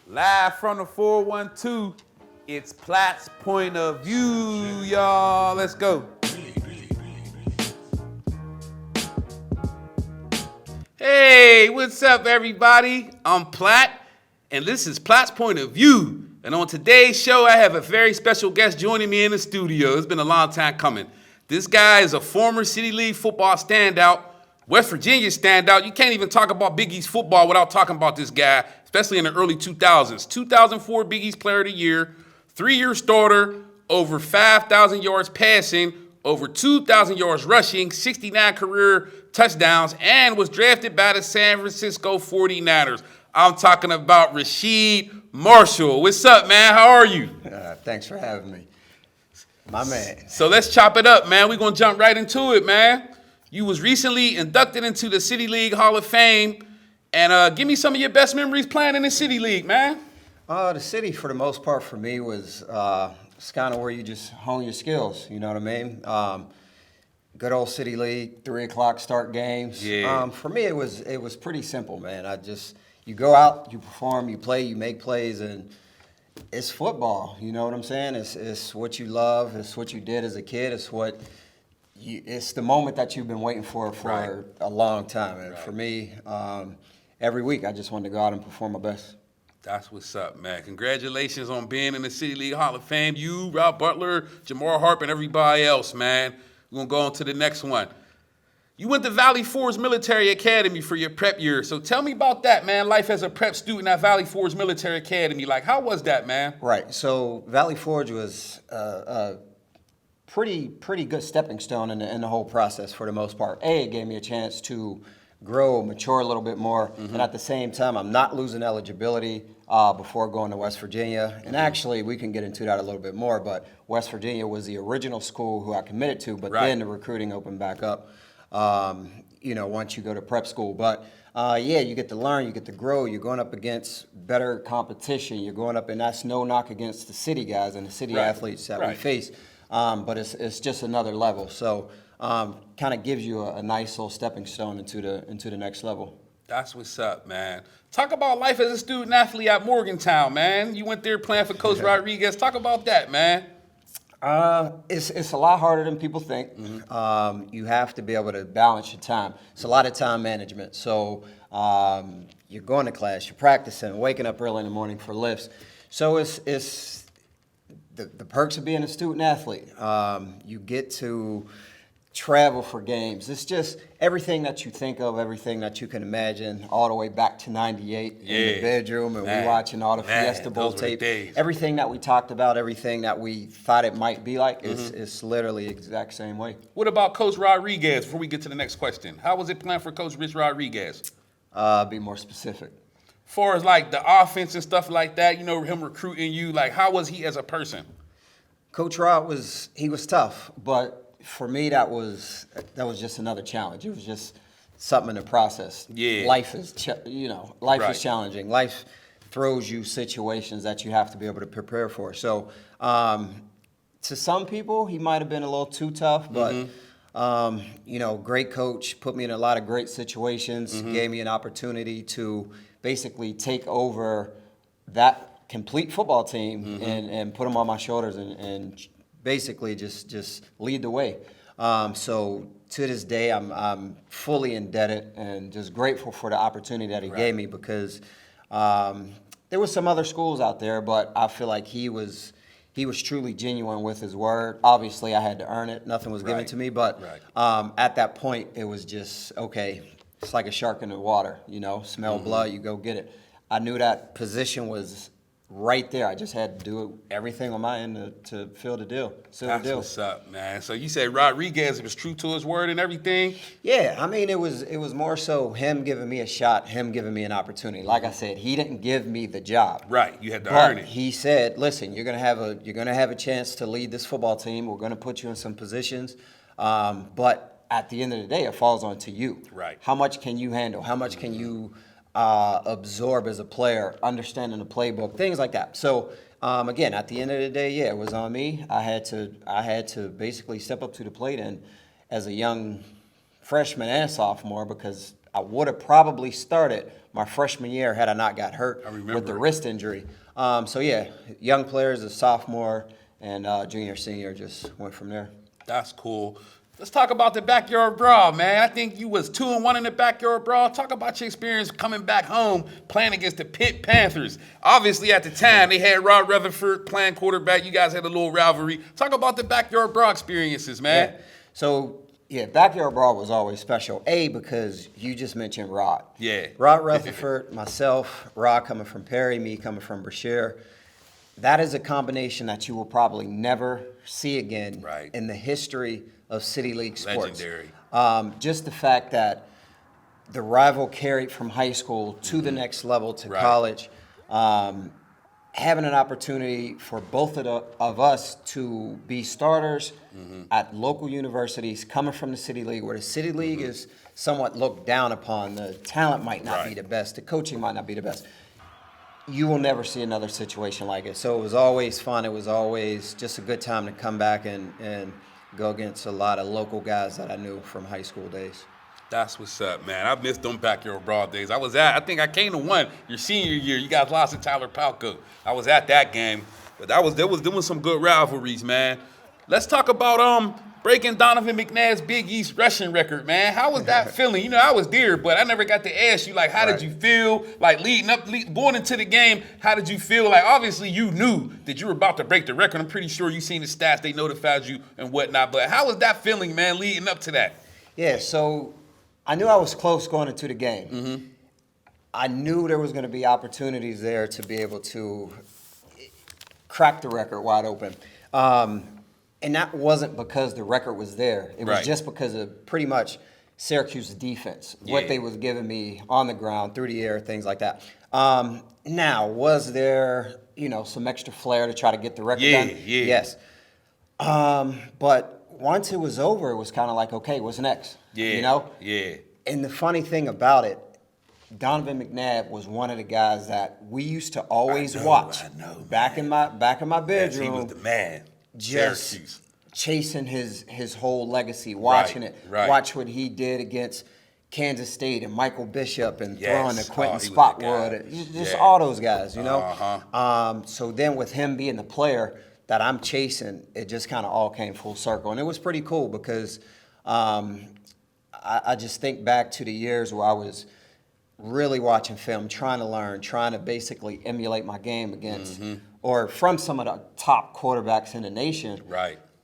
Live from the 412, it's Platt's point of view, y'all. Let's go. Hey, what's up, everybody? I'm Platt, and this is Platt's point of view. And on today's show, I have a very special guest joining me in the studio. It's been a long time coming. This guy is a former City League football standout, West Virginia standout. You can't even talk about Big East football without talking about this guy, especially in the early 2000s. 2004 Big East Player of the Year, 3-year starter, over 5,000 yards passing, over 2,000 yards rushing, 69 career touchdowns, and was drafted by the San Francisco 49ers. I'm talking about Rasheed Marshall. What's up, man? How are you? Thanks for having me. My man. So let's chop it up, man. We're going to jump right into it, man. You was recently inducted into the City League Hall of Fame. And give me some of your best memories playing in the City League, man. The city, for the most part, for me, was it's kind of where you just hone your skills. You know what I mean? Good old City League, 3 o'clock start games. Yeah. For me, it was pretty simple, man. You go out, you perform, you play, you make plays, and it's football. You know what I'm saying? It's what you love. It's what you did as a kid. It's the moment that you've been waiting for Right. a long time. And Right. for me, every week I just wanted to go out and perform my best. That's what's up, man. Congratulations on being in the City League Hall of Fame. You, Rob Butler, Jamar Harp, and everybody else, man. We're going to go on to the next one. You went to Valley Forge Military Academy for your prep year. So tell me about that, man. Life as a prep student at Valley Forge Military Academy. Like, how was that, man? Right. So Valley Forge was a pretty good stepping stone in the whole process for the most part. It gave me a chance to grow, mature a little bit more, and at the same time, I'm not losing eligibility before going to West Virginia. And actually, we can get into that a little bit more, but West Virginia was the original school who I committed to, but Right. then the recruiting opened back up, once you go to prep school. But you get to learn, you get to grow, you're going up against better competition, you're going up, and that's no knock against the city guys and the city Right. athletes that we Right. face, but it's just another level. So kind of gives you a nice little stepping stone into the next level. That's what's up, man. Talk about life as a student athlete at Morgantown, man. You went there playing for Coach Rodriguez. Talk about that, man. It's a lot harder than people think. You have to be able to balance your time. It's a lot of time management. So you're going to class, you're practicing, waking up early in the morning for lifts. So it's the perks of being a student athlete. You get to travel for games. It's just everything that you think of, everything that you can imagine, all the way back to '98 in the bedroom, and Man. we watching all the Man, Fiesta Bowl those were the tape. days. Everything that we talked about, everything that we thought it might be like, it's literally the exact same way. What about Coach Rodriguez before we get to the next question? How was it playing for Coach Rich Rodriguez? Be more specific. Far as like the offense and stuff like that, you know, him recruiting you, like how was he as a person? Coach Rod was tough, but for me that was just another challenge. It was just something in the process. Yeah. Life is life Right. is challenging. Life throws you situations that you have to be able to prepare for. So to some people he might have been a little too tough, but great coach, put me in a lot of great situations, gave me an opportunity to basically take over that complete football team and put them on my shoulders and basically just lead the way. So to this day, I'm fully indebted and just grateful for the opportunity that he gave me, because there were some other schools out there, but I feel like he was truly genuine with his word. Obviously, I had to earn it. Nothing was given to me, but at that point, it was just, okay, it's like a shark in the water, smell blood, you go get it. I knew that position was right there. I just had to do everything on my end to fill the deal. That's what's up, man. So you said Rodriguez was true to his word and everything? Yeah, I mean, it was more so him giving me a shot, him giving me an opportunity. Like I said, he didn't give me the job. Right, you had to But earn it. he said, listen, you're gonna have a chance to lead this football team. We're gonna put you in some positions, but at the end of the day, it falls onto you. Right. How much can you handle? How much can you absorb as a player, understanding the playbook, things like that. So again, at the end of the day, it was on me. I had to basically step up to the plate, and as a young freshman and sophomore, because I would have probably started my freshman year had I not got hurt with the wrist injury. So yeah, young players, a sophomore and junior, senior, just went from there. That's cool. Let's talk about the backyard brawl, man. I think you was 2-1 in the backyard brawl. Talk about your experience coming back home playing against the Pitt Panthers. Obviously, at the time, they had Rod Rutherford playing quarterback. You guys had a little rivalry. Talk about the backyard brawl experiences, man. Yeah. So, yeah, backyard brawl was always special. Because you just mentioned Rod. Yeah. Rod Rutherford, myself, Rod coming from Perry, me coming from Brashear. That is a combination that you will probably never see again in the history of City League sports. Legendary. Just the fact that the rival carried from high school to the next level to college, having an opportunity for both of us to be starters at local universities coming from the City League, where the City League is somewhat looked down upon. The talent might not be the best. The coaching might not be the best. You will never see another situation like it. So it was always fun. It was always just a good time to come back and go against a lot of local guys that I knew from high school days. That's what's up, man. I missed them backyard brawl days. I think I came to one your senior year. You guys lost to Tyler Palco. I was at that game, but there was doing some good rivalries, man. Let's talk about breaking Donovan McNair's Big East rushing record, man. How was that feeling? You know, I was there, but I never got to ask you, like, how did you feel? Like, going into the game, how did you feel? Like, obviously, you knew that you were about to break the record. I'm pretty sure you seen the stats. They notified you and whatnot. But how was that feeling, man, leading up to that? Yeah, so I knew I was close going into the game. I knew there was going to be opportunities there to be able to crack the record wide open. And that wasn't because the record was there. It was just because of pretty much Syracuse's defense, what they was giving me on the ground, through the air, things like that. Now, was there, some extra flair to try to get the record done? Yeah. Yes. But once it was over, it was kind of like, okay, what's next? Yeah. And the funny thing about it, Donovan Mcnair was one of the guys that we used to always watch. Back in my bedroom. Yes, he was the man. Just Syracuse. Chasing his whole legacy, watching it. Watch what he did against Kansas State and Michael Bishop and throwing to Quentin Spotwood. And just all those guys, So then with him being the player that I'm chasing, it just kind of all came full circle. And it was pretty cool because I just think back to the years where I was really watching film, trying to learn, trying to basically emulate my game against or from some of the top quarterbacks in the nation.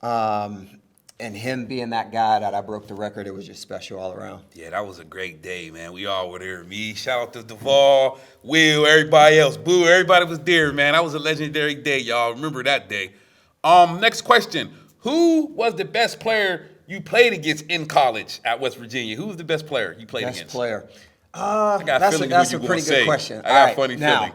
And him being that guy that I broke the record, it was just special all around. Yeah, that was a great day, man. We all were there. Me, shout out to Duvall, Will, everybody else. Boo, everybody was there, man. That was a legendary day, y'all. Remember that day. Next question. Who was the best player you played against in college at West Virginia? Who was the best player you played against? Best player. That's a pretty good question. I got a funny feeling.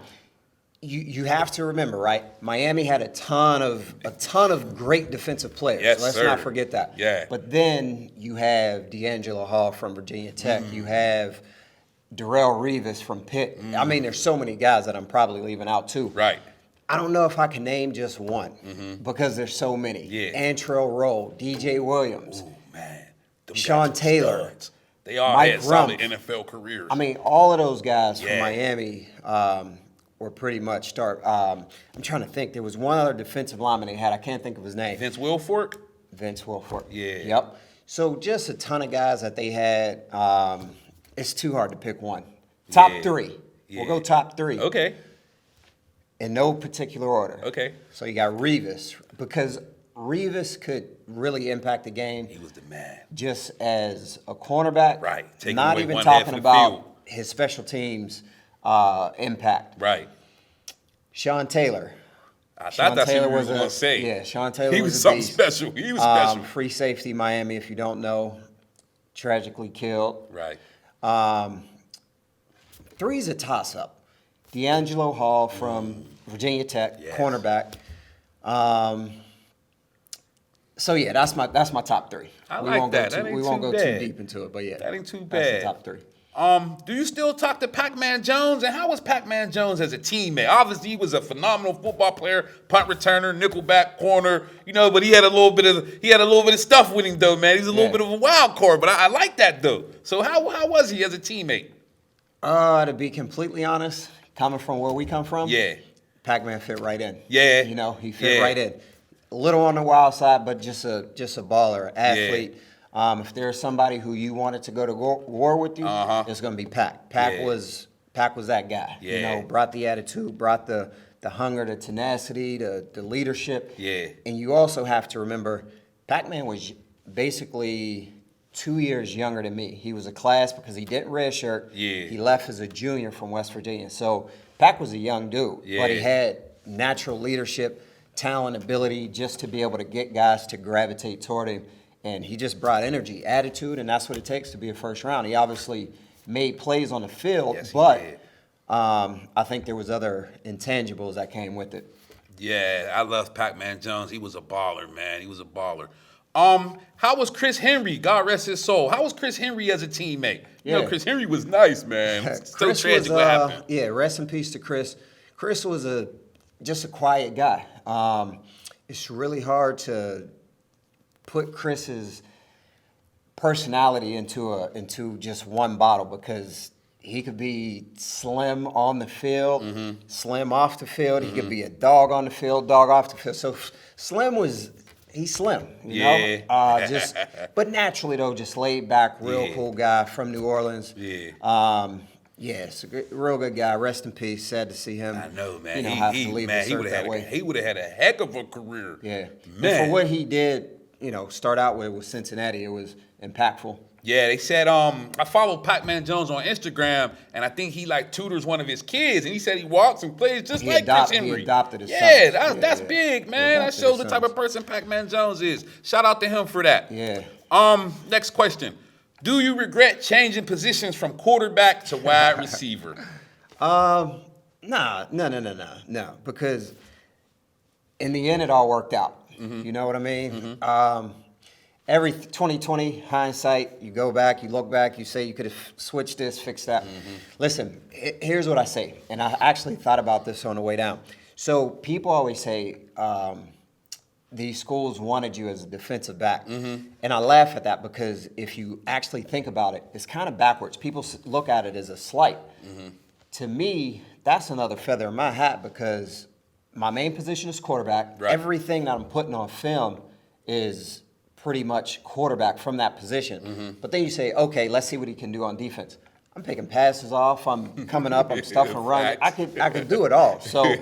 You have to remember, right? Miami had a ton of great defensive players. Yes, Let's not forget that. Yeah. But then you have D'Angelo Hall from Virginia Tech. You have Darrell Revis from Pitt. I mean, there's so many guys that I'm probably leaving out too. Right. I don't know if I can name just one because there's so many. Yeah. Antrell Roll, DJ Williams, Man. Sean Taylor. Studs. They all Mike had solid Rumpf. NFL careers. I mean, all of those guys from Miami were pretty much I'm trying to think. There was one other defensive lineman they had. I can't think of his name. Vince Wilfork? Vince Wilfork. Yeah. Yep. So just a ton of guys that they had. It's too hard to pick one. Top three. Yeah. We'll go top three. Okay. In no particular order. Okay. So you got Revis, because Revis could really impact the game. He was the man. Just as a cornerback. Right. Taking not away even one half talking of the about field. his special teams impact. Right. Sean Taylor. I thought that's what you were going to say. Yeah, Sean Taylor He was something special. He was special. Free safety, Miami, if you don't know, tragically killed. Right. Three's a toss-up. D'Angelo Hall from Virginia Tech, cornerback. So yeah, that's my top three. I like that. We won't go too deep into it, but yeah, that ain't too bad. That's the top three. Do you still talk to Pac-Man Jones? And how was Pac-Man Jones as a teammate? Obviously, he was a phenomenal football player, punt returner, nickelback corner, but he had a little bit of stuff with him though, man. He's a little bit of a wild card, but I like that though. So how was he as a teammate? To be completely honest, coming from where we come from, Yeah. Pac-Man fit right in. Yeah. You know, he fit right in. A little on the wild side, but just a baller, athlete. If there's somebody who you wanted to go to war with you, it's gonna be Pac. Pac was that guy. You know, brought the attitude, brought the hunger, the tenacity, the leadership. Yeah. And you also have to remember, Pac-Man was basically 2 years younger than me. He was a class because he didn't redshirt. Yeah. He left as a junior from West Virginia. So Pac was a young dude, but he had natural leadership, talent, ability just to be able to get guys to gravitate toward him. And he just brought energy, attitude, and that's what it takes to be a first round. He obviously made plays on the field, but I think there was other intangibles that came with it. Yeah, I love Pac-Man Jones. He was a baller, man. He was a baller. How was Chris Henry? God rest his soul. How was Chris Henry as a teammate? You know, Chris Henry was nice, man. So tragic what happened. Yeah, rest in peace to Chris. Chris was just a quiet guy. It's really hard to put Chris's personality into just one bottle because he could be slim on the field, slim off the field. He could be a dog on the field, dog off the field. So he's slim, you know. But naturally though, just laid back, real cool guy from New Orleans. It's a real good guy. Rest in peace. Sad to see him. I know, man. Have to leave this earth that way. He would have had a heck of a career. Yeah, man. And for what he did, start out with Cincinnati, it was impactful. Yeah, they said I follow Pac-Man Jones on Instagram, and I think he tutors one of his kids, and he said he walks and plays just like Chris Henry. He adopted his son. That's big, man. That shows the type of person Pac-Man Jones is. Shout out to him for that. Yeah. Next question. Do you regret changing positions from quarterback to wide receiver? No, because in the end it all worked out. You know what I mean? Every 2020 hindsight, you go back, you look back, you say you could have switched this, fixed that. Listen, here's what I say, and I actually thought about this on the way down. So people always say these schools wanted you as a defensive back, and I laugh at that because if you actually think about it, it's kind of backwards. People look at it as a slight. To me, that's another feather in my hat because my main position is quarterback. Right. Everything that I'm putting on film is pretty much quarterback from that position. But then you say, okay, let's see what he can do on defense. I'm picking passes off. I'm coming up. I'm stuffing runs. I could do it all. So,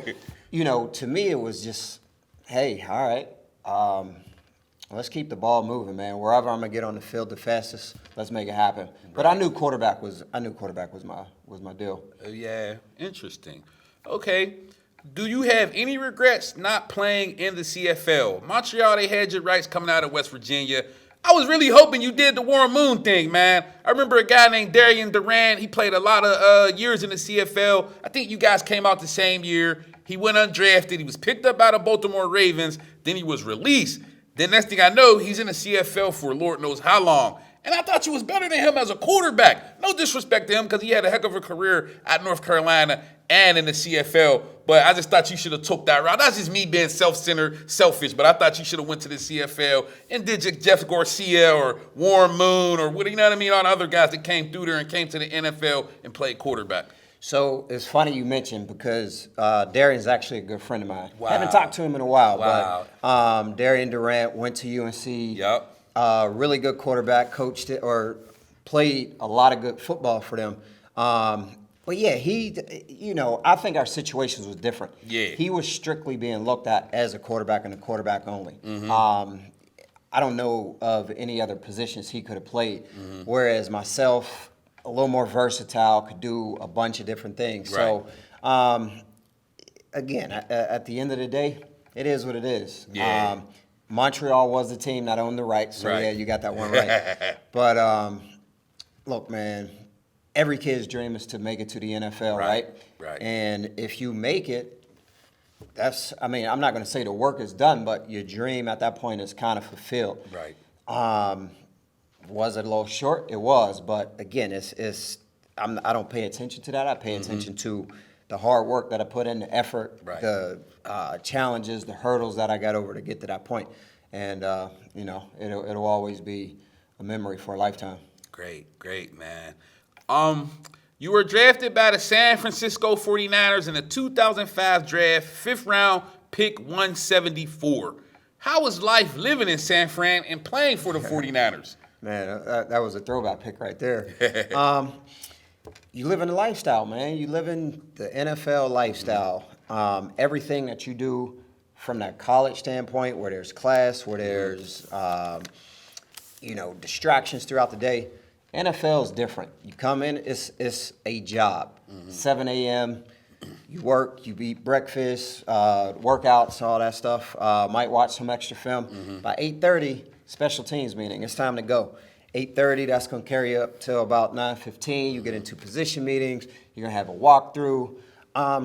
to me, it was just, hey, all right, let's keep the ball moving, man. Wherever I'm gonna get on the field the fastest, let's make it happen. But I knew quarterback was my deal. Yeah, interesting. Okay. Do you have any regrets not playing in the CFL? Montreal, they had your rights coming out of West Virginia. I was really hoping you did the Warren Moon thing, man. I remember a guy named Darian Durant. He played a lot of years in the CFL. I think you guys came out the same year. He went undrafted. He was picked up by the Baltimore Ravens. Then he was released. Then next thing I know, he's in the CFL for Lord knows how long. And I thought you was better than him as a quarterback. No disrespect to him because he had a heck of a career at North Carolina and in the CFL. But I just thought you should have took that route. That's just me being self-centered, selfish. But I thought you should have went to the CFL and did Jeff Garcia or Warren Moon or what, you know what I mean? All the other guys that came through there and came to the NFL and played quarterback. So it's funny you mentioned because Darian's actually a good friend of mine. Wow. Haven't talked to him in a while, but Darian Durant went to UNC. Yep. Really good quarterback, coached it or played a lot of good football for them. But yeah, I think our situations was different. Yeah. He was strictly being looked at as a quarterback and a quarterback only. I don't know of any other positions he could have played. Whereas myself, a little more versatile, could do a bunch of different things. Right. So, again, at the end of the day, it is what it is. Yeah. Montreal was the team that owned the rights, so yeah, you got that one right. But look, man, every kid's dream is to make it to the NFL, right? Right. And if you make it, I'm not going to say the work is done, but your dream at that point is kind of fulfilled. Right. Was it a little short? It was, but again, I don't pay attention to that. I pay attention to the hard work that I put in, the effort, the challenges, the hurdles that I got over to get to that point. And, it'll always be a memory for a lifetime. Great, man. You were drafted by the San Francisco 49ers in the 2005 draft, 5th round, pick 174. How was life living in San Fran and playing for the 49ers? Man, that was a throwback pick right there. You live in the lifestyle, man. You live in the NFL lifestyle. Everything that you do from that college standpoint, where there's class, where there's distractions throughout the day, NFL is different. You come in, it's a job. 7 a.m., you work, you eat breakfast, workouts, all that stuff. Might watch some extra film. By 8:30, special teams meeting. It's time to go. 8:30, that's going to carry you up till about 9:15. You get into position meetings. You're going to have a walkthrough.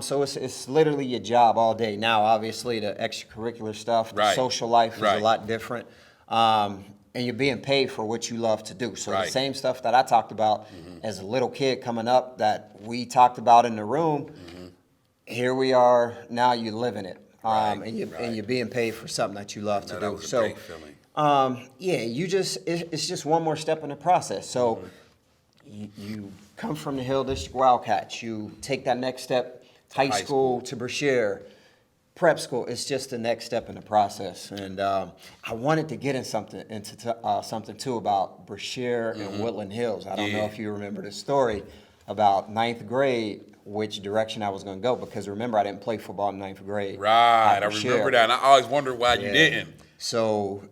So it's literally your job all day. Now, obviously, the extracurricular stuff, the social life is a lot different. And you're being paid for what you love to do. So the same stuff that I talked about as a little kid coming up that we talked about in the room, here we are, now you're living it. And you're being paid for something that you love to do. That was a great feeling. It's just one more step in the process. So you come from the Hill District Wildcats, you take that next step, high school to Brashear, prep school. It's just the next step in the process. And I wanted to get into something too about Brashear and Woodland Hills. I don't know if you remember the story about 9th grade, which direction I was going to go, because remember, I didn't play football in 9th grade. Right, I remember that, and I always wondered why you didn't. So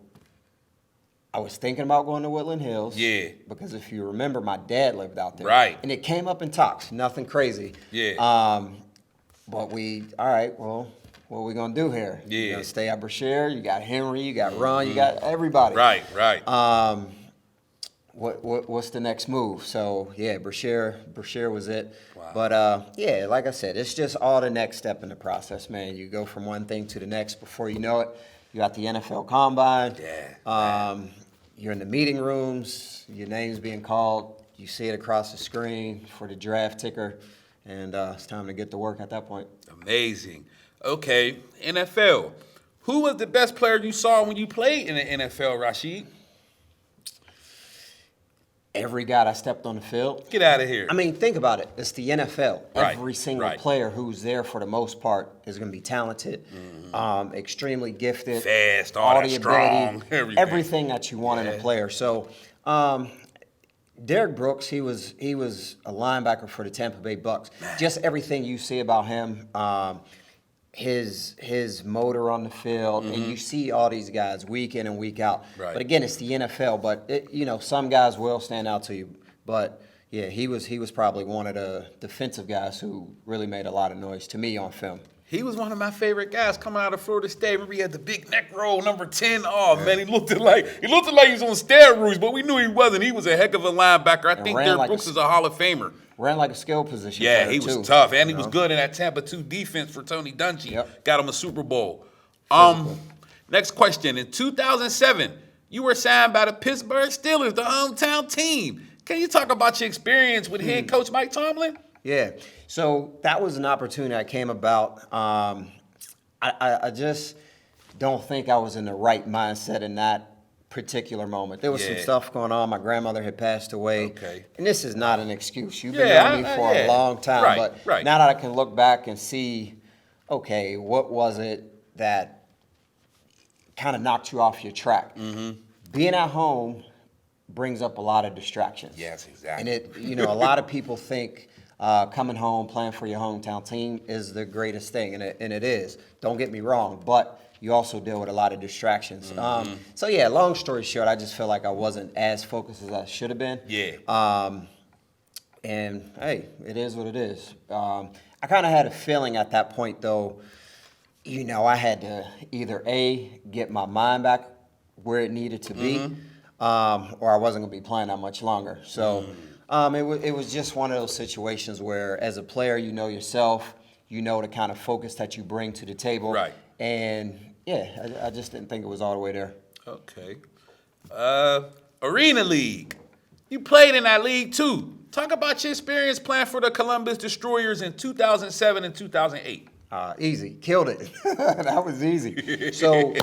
I was thinking about going to Woodland Hills. Yeah. Because if you remember, my dad lived out there. Right. And it came up in talks, nothing crazy. Yeah. But what are we going to do here? Yeah. You're going to stay at Brashear. You got Henry, you got Ron, you got everybody. Right. What's the next move? So, Brashear was it. Wow. But, like I said, it's just all the next step in the process, man. You go from one thing to the next. Before you know it, you got the NFL Combine. You're in the meeting rooms. Your name's being called. You see it across the screen for the draft ticker. And it's time to get to work at that point. Amazing. Okay, NFL. Who was the best player you saw when you played in the NFL, Rasheed? Every guy that stepped on the field. Get out of here. I mean, think about it. It's the NFL. Right, Every single player who's there for the most part is going to be talented, extremely gifted. Fast, all that strong, everything that you want in a player. So, Derrick Brooks, he was a linebacker for the Tampa Bay Bucks. Just everything you see about him, his motor on the field, and you see all these guys week in and week out. Right. But again, it's the NFL. But some guys will stand out to you. But he was probably one of the defensive guys who really made a lot of noise to me on film. He was one of my favorite guys coming out of Florida State. Remember, he had the big neck roll, number 10. Oh, man, he looked like he was on steroids, but we knew he wasn't. He was a heck of a linebacker. I think Derrick Brooks is a Hall of Famer. Ran like a skill position. Yeah, he was tough, and he was good in that Tampa 2 defense for Tony Dungy. Yep. Got him a Super Bowl. Next question. In 2007, you were signed by the Pittsburgh Steelers, the hometown team. Can you talk about your experience with head coach Mike Tomlin? Yeah. So that was an opportunity that came about. I just don't think I was in the right mindset in that particular moment. There was some stuff going on. My grandmother had passed away. Okay. And this is not an excuse. You've been knowing me for a long time. But now that I can look back and see, okay, what was it that kind of knocked you off your track? Being at home brings up a lot of distractions. Yes, exactly. And a lot of people think coming home, playing for your hometown team is the greatest thing, and it is. Don't get me wrong, but you also deal with a lot of distractions. Long story short, I just feel like I wasn't as focused as I should have been. And hey, it is what it is. I kind of had a feeling at that point, though, I had to either A, get my mind back where it needed to be, or I wasn't going to be playing that much longer. So it was just one of those situations where, as a player, you know yourself, you know the kind of focus that you bring to the table. Right. And, I just didn't think it was all the way there. Okay. Arena League. You played in that league, too. Talk about your experience playing for the Columbus Destroyers in 2007 and 2008. Easy. Killed it. That was easy. So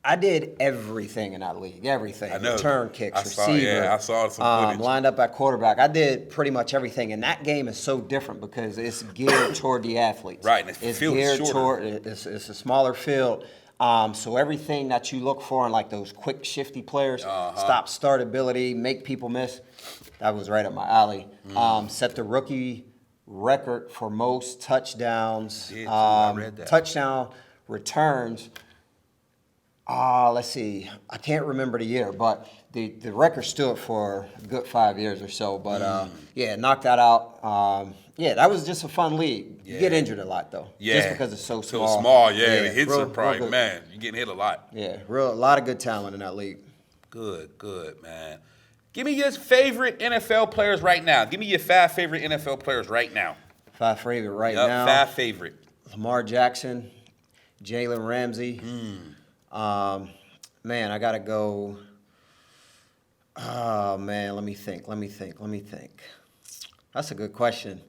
I did everything in that league. Everything. I know. Return kicks, I receiver. saw some footage. Lined up at quarterback. I did pretty much everything. And that game is so different because it's geared toward the athletes. Right, and the field is shorter. It's a smaller field. So everything that you look for in like those quick, shifty players, stop, start ability, make people miss, that was right up my alley. Set the rookie record for most touchdowns, I read that. touchdown returns. Let's see. I can't remember the year, but the record stood for a good 5 years or so. But, knocked that out. That was just a fun league. You get injured a lot, though. Yeah. Just because it's so small. So small, yeah. The hits real- are probably, real good. man, you're getting hit a lot. Yeah, a lot of good talent in that league. Good, man. Give me your favorite NFL players right now. Give me your 5 favorite NFL players right now. 5 favorite right Yup, now. 5 favorite. Lamar Jackson, Jalen Ramsey. Man, I got to go. Oh, man, let me think. That's a good question.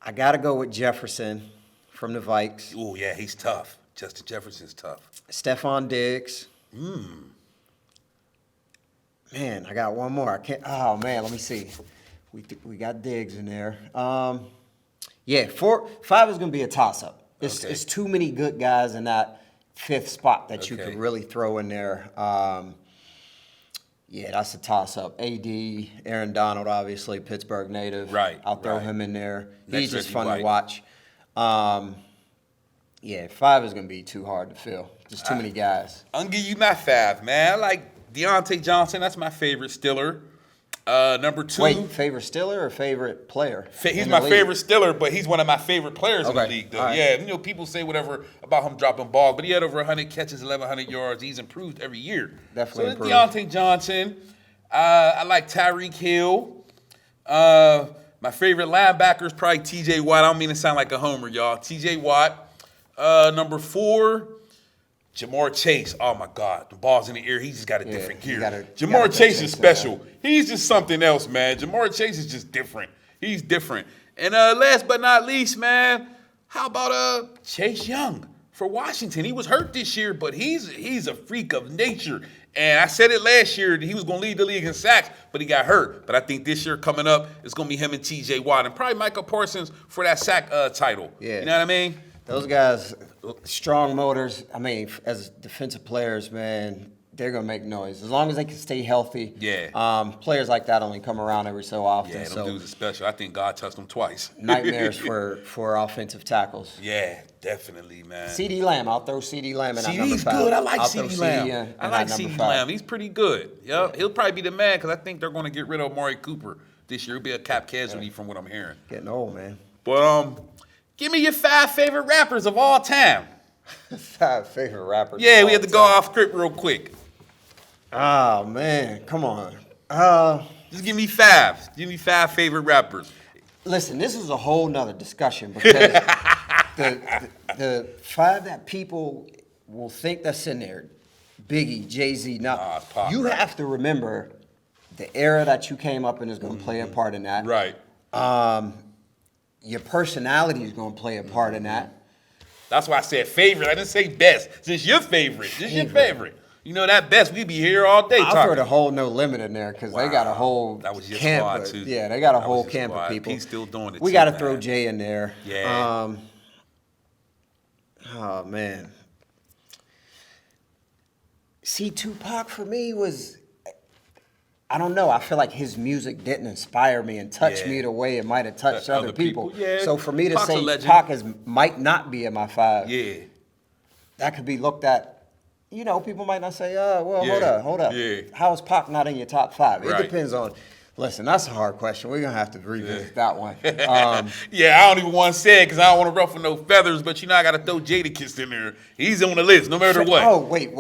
I got to go with Jefferson from the Vikes. Oh, yeah, he's tough. Justin Jefferson's tough. Stephon Diggs. Man, I got one more. I can't. Oh, man, let me see. We got Diggs in there. 5 is going to be a toss-up. It's too many good guys in that 5th spot that you could really throw in there. That's a toss-up. AD, Aaron Donald, obviously, Pittsburgh native. Right. I'll throw him in there. Next He's just Reggie fun White. to watch. 5 is going to be too hard to fill. Just too many guys. I'm going to give you my 5, man. I like Deontay Johnson. That's my favorite Stiller. Number 2. Wait, favorite Stiller or favorite player? He's in my the league? favorite Stiller, but he's one of my favorite players in the Okay. league, though. All right. Yeah, people say whatever about him dropping balls, but he had over 100 catches, 1,100 yards. He's improved every year. Definitely so improved. Deontay Johnson. I like Tyreek Hill. My favorite linebacker is probably T.J. Watt. I don't mean to sound like a homer, y'all. T.J. Watt. Number 4, Jamar Chase. Oh, my God. The ball's in the air. He just got a different gear. Jamar Chase is special. He's just something else, man. Jamar Chase is just different. He's different. And last but not least, man, how about Chase Young for Washington? He was hurt this year, but he's a freak of nature. And I said it last year that he was going to lead the league in sacks, but he got hurt. But I think this year coming up, it's going to be him and T.J. Watt and probably Michael Parsons for that sack title. Yeah. You know what I mean? Those guys, strong motors. I mean, as defensive players, man, they're going to make noise. As long as they can stay healthy. Yeah. Players like that only come around every so often. Yeah, them so dudes are special. I think God touched them twice. nightmares for offensive tackles. Yeah, definitely, man. CD Lamb, I'll throw CD Lamb in that number CD's 5. good. I like I'll CD throw Lamb. CD I like CD Lamb. He's pretty good. Yep. He'll probably be the man because I think they're going to get rid of Amari Cooper this year. He'll be a cap casualty from what I'm hearing. Getting old, man. But give me your 5 favorite rappers of all time. 5 favorite rappers. Yeah, of we all have to go time. off script real quick. Oh, man. Come on. Just give me 5. Give me 5 favorite rappers. Listen, this is a whole nother discussion because the 5 that people will think that's in there, Biggie, Jay-Z, now it's Pac, you right. have to remember the era that you came up in is going to play a part in that. Right. Your personality is going to play a part in that. That's why I said favorite. I didn't say best. This your favorite. This your favorite. You know that best. We be here all day I'll talking. throw the whole No Limit in there because they got a whole That was your camp. squad, too. Yeah, they got a That whole was your camp squad. of people. He's still doing it, We too, got to man. throw Jay in there. Yeah. Oh, man. See, Tupac for me was, I don't know. I feel like his music didn't inspire me and touch me the way it might have touched other people. Yeah. So for me to Pac's a say legend. Pac might not be in my 5, Yeah. that could be looked at. You know, people might not say, well, Yeah. hold up. Yeah. How is Pac not in your top 5? It Right. depends on. Listen, that's a hard question. We're going to have to revisit that one. Yeah, I don't even want to say it because I don't want to ruffle no feathers, but you know I got to throw Jadakiss in there. He's on the list no matter what. Oh, wait.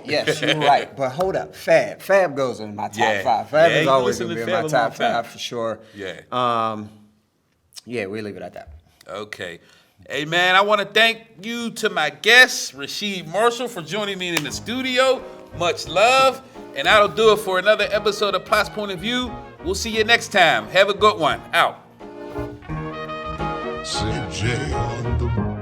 Yes, you're right. But hold up. Fab goes in my top Yeah. 5. Fab Yeah, is you always listen going to to be in Fab my a long top time. 5 for sure. Yeah. Yeah, we leave it at that. Okay. Hey, man, I want to thank you to my guest, Rasheed Marshall, for joining me in the studio. Much love. And that'll do it for another episode of Platt's Point of View. We'll see you next time. Have a good one. Out. CJ on the